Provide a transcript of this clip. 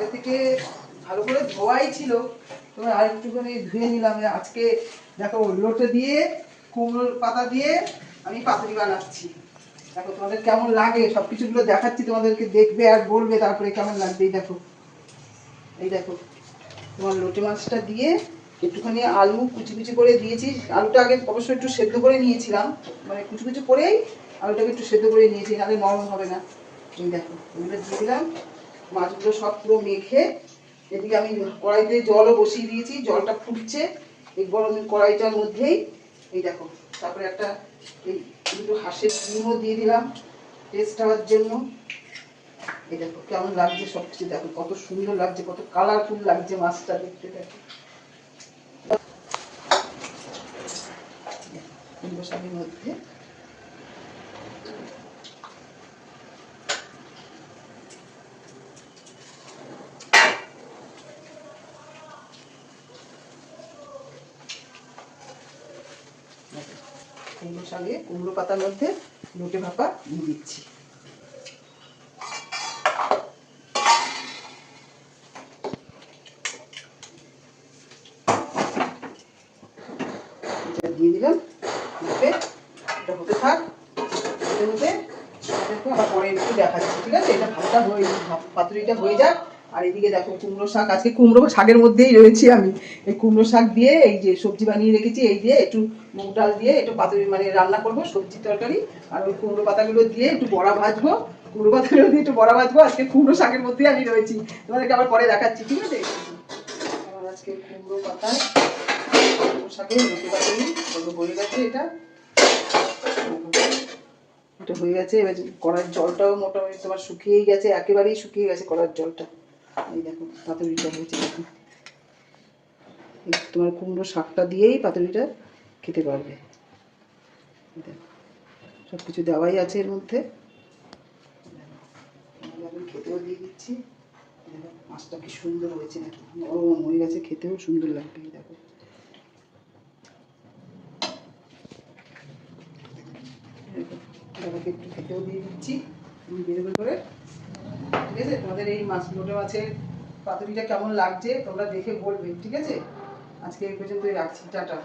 এর থেকে ভালো করে ধোয়াই ছিল, তবে আর একটুখানি ধুয়ে নিলাম। আজকে দেখো লোটে দিয়ে কুমড়োর পাতা দিয়ে আমি পাতুরি বানাচ্ছি। দেখো তোমাদের কেমন লাগে, সব কিছুগুলো দেখাচ্ছি তোমাদেরকে, দেখবে আর বলবে তারপরে কেমন লাগবে। এই দেখো তোমার লোটে মাছটা দিয়ে একটুখানি আলু কুচি কুচি করে দিয়েছি। আলুটা আগে অবশ্যই একটু সেদ্ধ করে নিয়েছিলাম, মানে কুচি কুচি করেই আলুটাকে একটু সেদ্ধ করে নিয়েছি, নাহলে নরম হবে না। এই দেখো এগুলো দিয়ে দিলাম, মাছগুলো সব পুরো মেখে। এদিকে আমি কড়াইতে জলও বসিয়ে দিয়েছি, জলটা ফুটছে এই গরম কড়াইটার মধ্যেই। এই দেখো তারপরে একটা এই দুটো হাঁসের ডিমও দিয়ে দিলাম টেস্ট হওয়ার জন্য। এই দেখো কেমন লাগছে সব কিছু, দেখো কত সুন্দর লাগছে, কত কালারফুল লাগছে মাছটা দেখতে। দেখো কুমড়ো শাকের মধ্যে কুমড়ো শাকে কুমড়ো পাতার মধ্যে লোটে ভাপা দিয়ে দিচ্ছি। দিয়ে দিলাম, এটা হতে থাক, হতে হতে দেখো আবার পরে একটু দেখাচ্ছি, ঠিক আছে? এটা ভাতটা হয়ে পাতুরিটা হয়ে যাক। আর এদিকে দেখো কুমড়ো শাক, আজকে কুমড়ো শাকের মধ্যেই রয়েছি আমি। এই কুমড়ো শাক দিয়ে এই যে সবজি বানিয়ে রেখেছি, এই দিয়ে একটু মুগ ডাল দিয়ে একটু পাতুরি মানে রান্না করবো, সবজি তরকারি। আর ওই কুমড়ো পাতাগুলো দিয়ে একটু বড়া ভাজবো, কুমড়ো পাতাগুলো দিয়ে একটু বড়া ভাজবো। আজকে কুমড়ো শাকের মধ্যেই আমি রয়েছি, তোমাদেরকে আবার পরে দেখাচ্ছি, ঠিক আছে? আমার আজকে কুমড়ো পাতায় কুমড়ো শাকের রুটি পাতুরি হয়ে গেছে। এটা হয়ে গেছে। এবার কড়ার জলটাও মোটামুটি তোমার শুকিয়েই গেছে, একেবারেই শুকিয়ে গেছে কড়ার জলটা। এই দেখো পাতুরিটা হয়েছে, দেখো তোমার কুমড়ো শাকটা দিয়েই পাতুরিটা খেতে পারবে। দেখো সব কিছু দেওয়াই আছে এর মধ্যে। আমি খেতেও দিয়ে দিচ্ছি। দেখো মাছটা কি সুন্দর হয়েছে, নাকি নরম হয়ে গেছে, খেতেও সুন্দর লাগবে। দেখো দাদাকে একটু খেতেও দিয়ে দিচ্ছি বের করে, ঠিক আছে? তোমাদের এই লোটে মাছের পাতুরিটা কেমন লাগছে তোমরা দেখে বলবে, ঠিক আছে? আজকে এই পর্যন্তই রাখছি, টাটা।